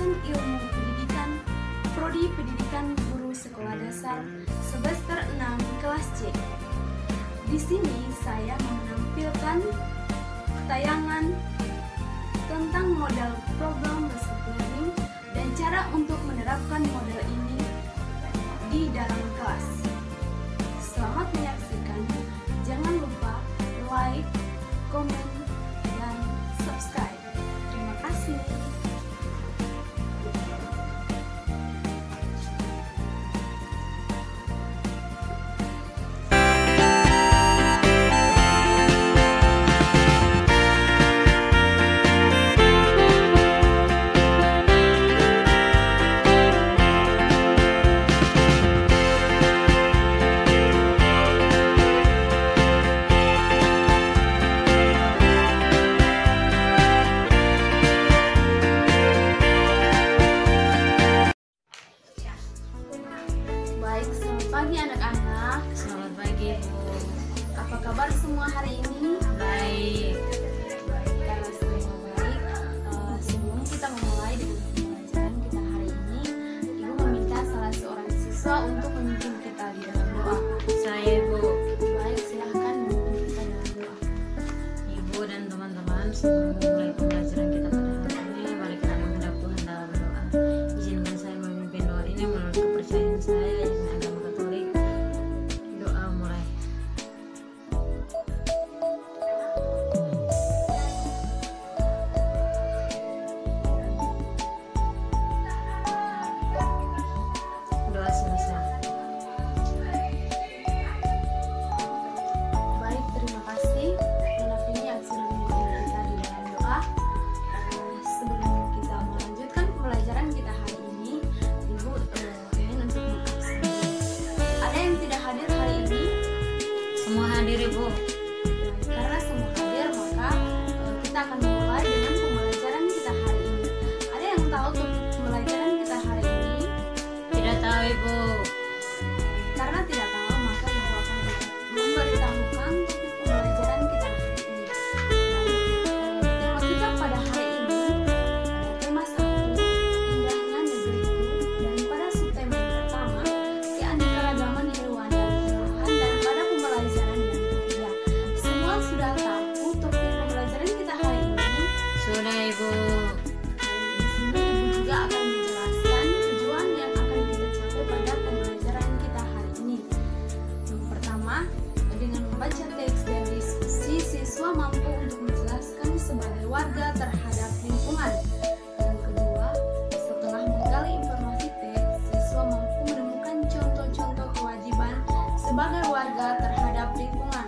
jurusan Ilmu Pendidikan, Prodi Pendidikan Guru Sekolah Dasar semester 6 kelas C. Di sini saya menampilkan tayangan tentang model program basic learning dan cara untuk menerapkan model ini di dalam kelas. Selamat menyaksikan. Jangan lupa like, komen, dan subscribe. Terima kasih. Baik, selamat pagi anak-anak. Selamat pagi, Bu. Apa kabar semua hari ini? Baik. Karena semua baik, sebelum kita memulai dengan pembelajaran kita hari ini, Ibu meminta salah seorang siswa untuk memimpin kita di dalam doa. Saya, Bu. Baik, silahkan memimpin kita dalam doa. Ibu dan teman-teman, sebelum memulai pembelajaran kita pada hari ini, mari kita menghadap Tuhan dalam berdoa. Izinkan saya memimpin doa ini menurut kepercayaan saya, yakni agama Katolik. Doa mulai. Doa selesai. Baik, terima kasih Nona Vini yang sudah memimpin kita di dalam doa. Sebelum kita melanjutkan pembelajaran kita hari ini, Ibu ingin untuk mengabsen. Ada yang tidak hadir hari ini? Semua hadir, Ibu. Karena semua hadir, maka kita akan memulai dengan pembelajaran kita hari ini. Ada yang tahu topik pembelajaran kita hari ini? Tidak tahu, Ibu. Karena tidak tahu, maka Ibu akan memberitahukan topik pembelajaran kita hari ini. Baik, tema kita pada hari ini tema 1, indahnya negeriku, dan pada subtema yang pertama, keanekaragaman hewan dan tumbuhan, dan pada pembelajaran yang ketiga. Semua sudah tahu topik pembelajaran kita hari ini? Sudah, Ibu. Di sini Ibu juga akan menjelaskan tujuan yang akan kita capai pada pembelajaran kita hari ini. Yang pertama, dengan membaca teks dan diskusi, siswa mampu untuk menjelaskan sebagai warga terhadap lingkungan. Yang kedua, setelah menggali informasi teks, siswa mampu menemukan contoh-contoh kewajiban sebagai warga terhadap lingkungan.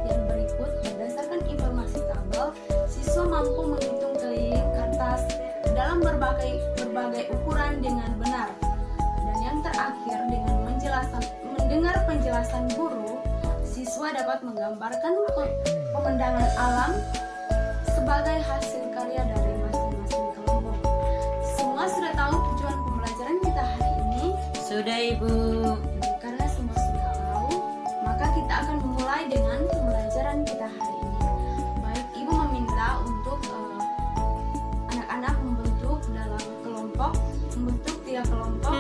Yang berikut, berdasarkan informasi tabel, siswa mampu menghitung keliling kertas dalam berbagai ukuran dengan benar. Dan yang terakhir, dengan mendengar penjelasan guru, siswa dapat menggambarkan pemandangan alam sebagai hasil karya dari masing-masing kelompok. Semua sudah tahu tujuan pembelajaran kita hari ini? Sudah, Ibu. Karena semua sudah tahu, maka kita akan memulai dengan pembelajaran kita hari ini. Baik, Ibu meminta untuk anak-anak membentuk dalam kelompok, membentuk 3 kelompok.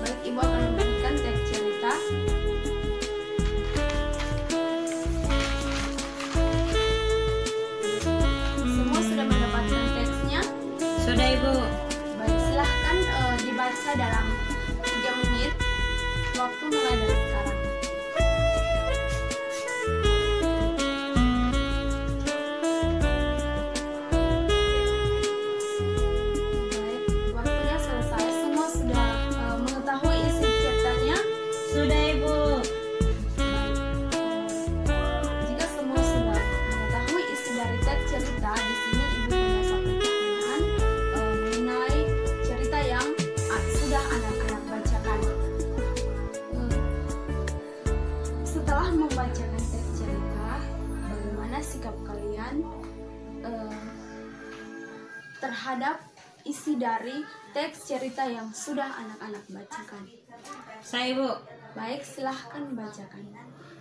Baik, Ibu akan memberikan teks cerita. Semua sudah mendapatkan teksnya? Sudah, Ibu. Baik, silahkan dibaca dalam 3 menit. Waktu mulai dari sekarang. Baik, waktunya selesai. Semua sudah mengetahui isi ceritanya? Sudah, Ibu. Baik. Jika semua sudah mengetahui isi dari teks cerita, di sini Ibu punya satu pertanyaan mengenai cerita yang sudah anak-anak bacakan. Setelah membacakan teks cerita, bagaimana sikap kalian terhadap isi dari teks cerita yang sudah anak-anak bacakan? Saya, Ibu. Baik, silahkan bacakan.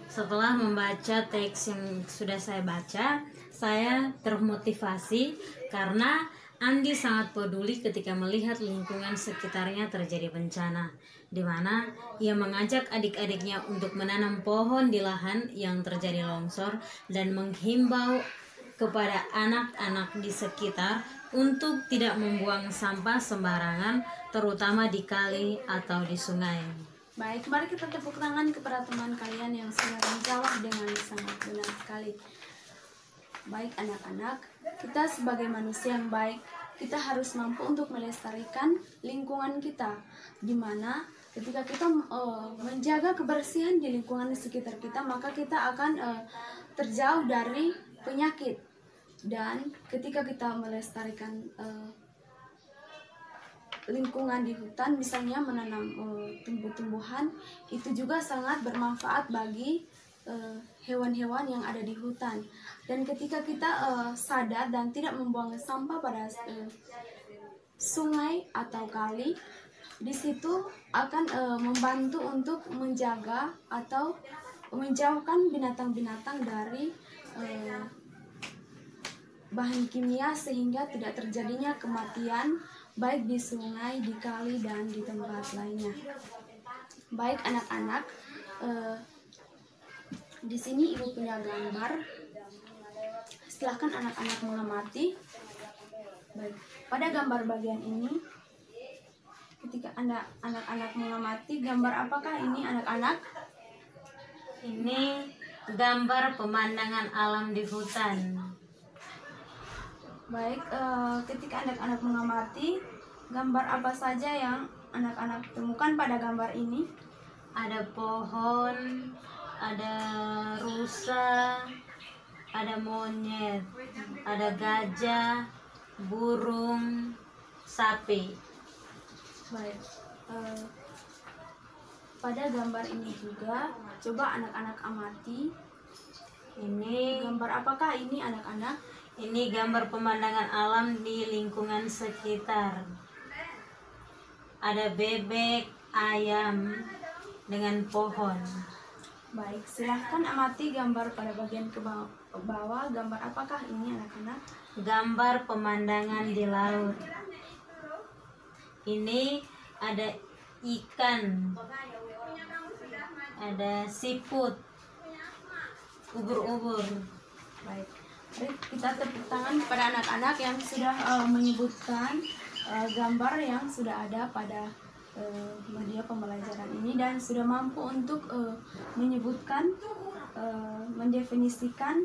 Setelah membaca teks yang sudah saya baca, saya termotivasi karena Andi sangat peduli ketika melihat lingkungan sekitarnya terjadi bencana, di mana ia mengajak adik-adiknya untuk menanam pohon di lahan yang terjadi longsor dan menghimbau kepada anak-anak di sekitar untuk tidak membuang sampah sembarangan, terutama di kali atau di sungai. Baik, mari kita tepuk tangan kepada teman kalian yang sudah menjawab dengan sangat benar sekali. Baik anak-anak, kita sebagai manusia yang baik, kita harus mampu untuk melestarikan lingkungan kita, di mana ketika kita menjaga kebersihan di lingkungan sekitar kita, maka kita akan terjauh dari penyakit. Dan ketika kita melestarikan lingkungan di hutan, misalnya menanam tumbuh-tumbuhan, itu juga sangat bermanfaat bagi hewan-hewan yang ada di hutan. Dan ketika kita sadar dan tidak membuang sampah pada sungai atau kali, di situ akan membantu untuk menjaga atau menjauhkan binatang-binatang dari bahan kimia, sehingga tidak terjadinya kematian baik di sungai, di kali, dan di tempat lainnya. Baik anak-anak, di sini ibu punya gambar. Silahkan anak-anak mengamati. Baik, pada gambar bagian ini, ketika anak-anak mengamati, gambar apakah ini anak-anak? Ini gambar pemandangan alam di hutan. Baik, ketika anak-anak mengamati, gambar apa saja yang anak-anak temukan pada gambar ini? Ada pohon, ada rusa, ada monyet, ada gajah, burung, sapi. Baik, pada gambar ini juga coba anak-anak amati. Ini Gambar apakah ini anak-anak? Ini gambar pemandangan alam di lingkungan sekitar. Ada bebek, ayam, dengan pohon. Baik, silahkan amati gambar pada bagian ke bawah. Gambar apakah ini anak-anak? Gambar pemandangan di laut. Ini ada ikan, ada siput, ubur-ubur. Baik, mari kita tepuk tangan kepada anak-anak yang sudah menyebutkan gambar yang sudah ada pada media pembelajaran ini dan sudah mampu untuk menyebutkan, mendefinisikan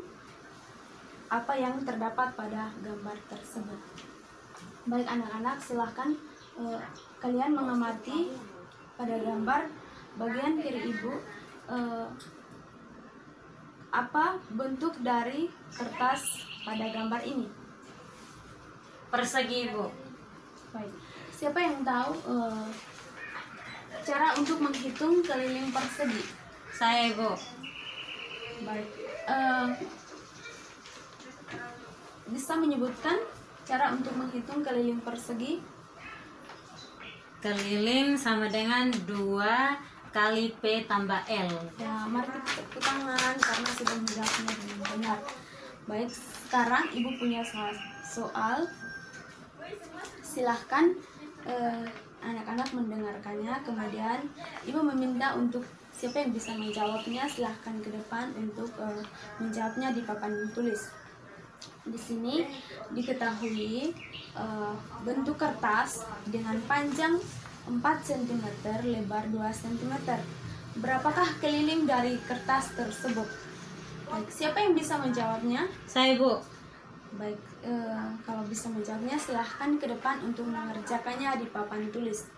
apa yang terdapat pada gambar tersebut. Baik anak-anak, silahkan kalian mengamati pada gambar bagian kiri ibu, apa bentuk dari kertas pada gambar ini? Persegi, Bu. Baik, siapa yang tahu cara untuk menghitung keliling persegi? Saya, Bu. Baik, bisa menyebutkan cara untuk menghitung keliling persegi? Keliling sama dengan 2 kali P tambah L. Ya, mari kita tepuk tangan karena sudah menjawabnya dengan benar. Baik, sekarang ibu punya soal. Silahkan anak-anak mendengarkannya, kemudian ibu meminta untuk siapa yang bisa menjawabnya silahkan ke depan untuk menjawabnya di papan tulis. Di sini diketahui bentuk kertas dengan panjang 4 cm, lebar 2 cm. Berapakah keliling dari kertas tersebut? Baik, siapa yang bisa menjawabnya? Saya, Bu. Baik, kalau bisa menjawabnya silahkan ke depan untuk mengerjakannya di papan tulis.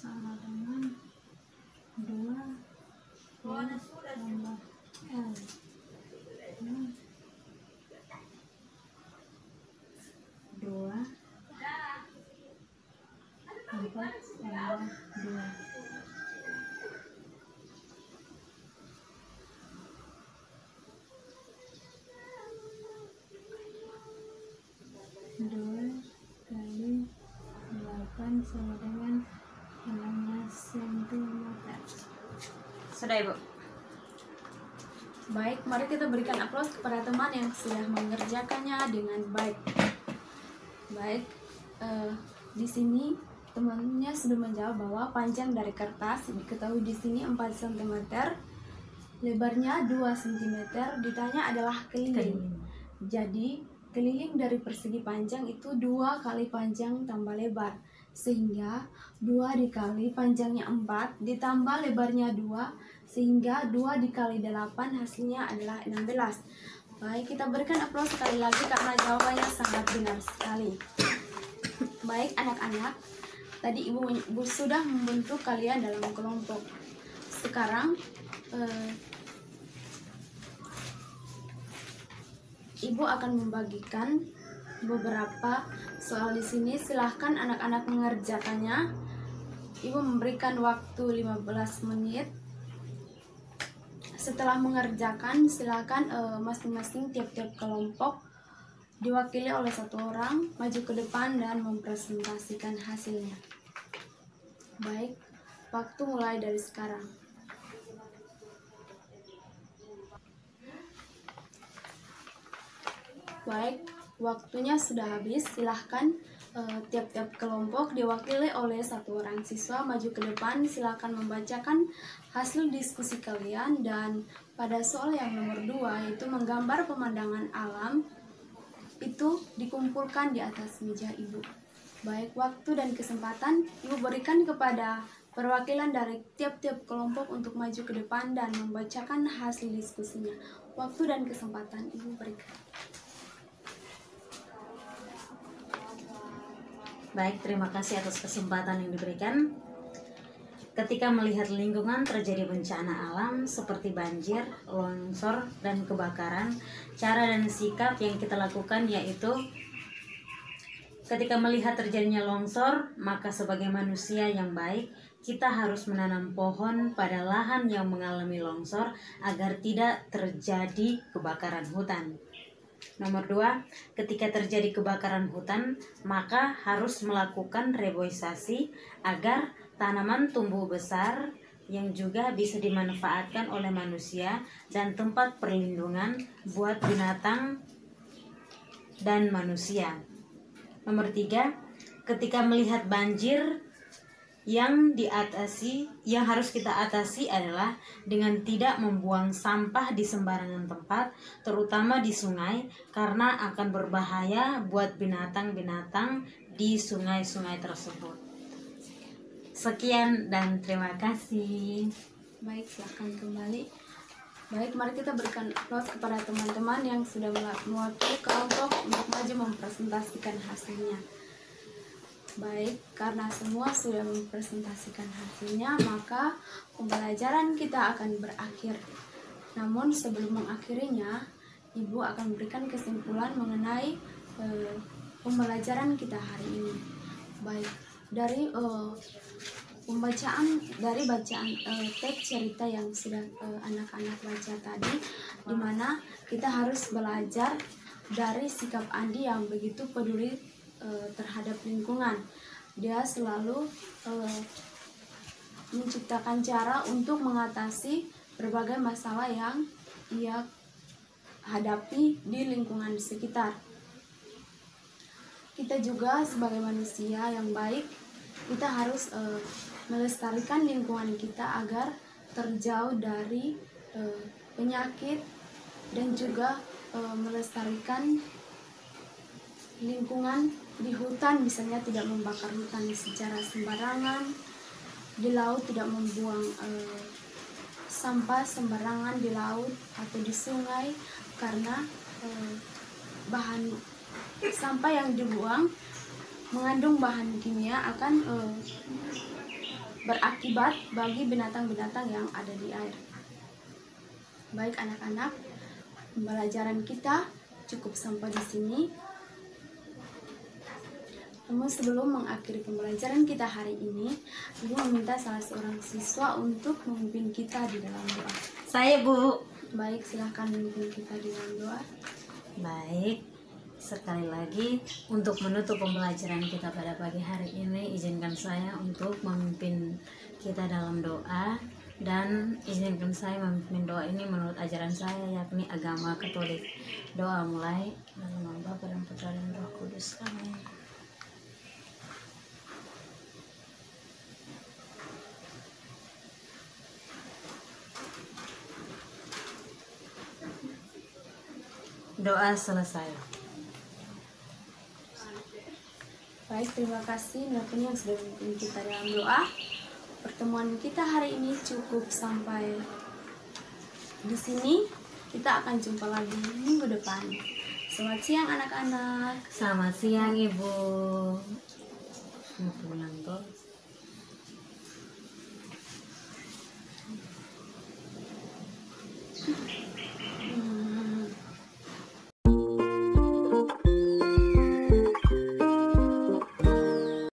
Sama dengan kali 8 sama dengan 16 cm. Sudah Ibu. Baik, mari kita berikan aplaus kepada teman yang sudah mengerjakannya dengan baik. Baik, di sini temannya sudah menjawab bahwa panjang dari kertas diketahui di sini 4 cm, lebarnya 2 cm. Ditanya adalah keliling. Jadi keliling dari persegi panjang itu 2 kali panjang tambah lebar, sehingga 2 dikali panjangnya 4 ditambah lebarnya 2, sehingga 2 dikali 8 hasilnya adalah 16. Baik, kita berikan aplaus sekali lagi karena jawabannya sangat benar sekali. Baik anak-anak, tadi ibu sudah membentuk kalian dalam kelompok. Sekarang ibu akan membagikan beberapa soal di sini. Silahkan anak-anak mengerjakannya. Ibu memberikan waktu 15 menit. Setelah mengerjakan, silakan masing-masing tiap-tiap kelompok diwakili oleh 1 orang maju ke depan dan mempresentasikan hasilnya. Baik, waktu mulai dari sekarang. Baik, waktunya sudah habis. Silahkan tiap-tiap kelompok diwakili oleh 1 orang siswa maju ke depan. Silahkan membacakan hasil diskusi kalian, dan pada soal yang nomor 2 yaitu menggambar pemandangan alam, itu dikumpulkan di atas meja ibu. Baik, waktu dan kesempatan ibu berikan kepada perwakilan dari tiap-tiap kelompok untuk maju ke depan dan membacakan hasil diskusinya. Waktu dan kesempatan ibu berikan. Baik, terima kasih atas kesempatan yang diberikan. Ketika melihat lingkungan terjadi bencana alam seperti banjir, longsor, dan kebakaran, cara dan sikap yang kita lakukan yaitu ketika melihat terjadinya longsor, maka sebagai manusia yang baik, kita harus menanam pohon pada lahan yang mengalami longsor agar tidak terjadi kebakaran hutan. Nomor 2, ketika terjadi kebakaran hutan, maka harus melakukan reboisasi agar tanaman tumbuh besar yang juga bisa dimanfaatkan oleh manusia dan tempat perlindungan buat binatang dan manusia. Nomor 3, ketika melihat banjir, yang harus kita atasi adalah dengan tidak membuang sampah di sembarangan tempat, terutama di sungai, karena akan berbahaya buat binatang-binatang di sungai-sungai tersebut. Sekian dan terima kasih. Baik, silahkan kembali. Baik, mari kita berikan aplaus kepada teman-teman yang sudah mewakili kelompok untuk maju mempresentasikan hasilnya. Baik, karena semua sudah mempresentasikan hasilnya, maka pembelajaran kita akan berakhir. Namun sebelum mengakhirinya, Ibu akan memberikan kesimpulan mengenai pembelajaran kita hari ini. Baik, dari bacaan teks cerita yang sudah anak-anak baca tadi, di mana kita harus belajar dari sikap Andi yang begitu peduli terhadap lingkungan. Dia selalu menciptakan cara untuk mengatasi berbagai masalah yang ia hadapi di lingkungan sekitar. Kita juga sebagai manusia yang baik, kita harus melestarikan lingkungan kita agar terjauh dari penyakit, dan juga melestarikan lingkungan di hutan, misalnya tidak membakar hutan secara sembarangan, di laut tidak membuang sampah sembarangan di laut atau di sungai, karena bahan sampah yang dibuang mengandung bahan kimia akan berakibat bagi binatang-binatang yang ada di air. Baik anak-anak, pembelajaran kita cukup sampai di sini. Namun sebelum mengakhiri pembelajaran kita hari ini, Ibu meminta salah seorang siswa untuk memimpin kita di dalam doa. Saya, Bu. Baik, silahkan memimpin kita di dalam doa. Baik. Sekali lagi, untuk menutup pembelajaran kita pada pagi hari ini, izinkan saya untuk memimpin kita dalam doa, dan izinkan saya memimpin doa ini menurut ajaran saya, yakni agama Katolik. Doa mulai. Dalam nama Bapa dan Putra dan Roh Kudus. Amin. Doa selesai. Baik, terima kasih Nafin yang sudah memimpin kita dalam doa. Pertemuan kita hari ini cukup sampai di sini. Kita akan jumpa lagi minggu depan. Selamat siang anak-anak. Selamat siang Ibu. Mau pulang tuh.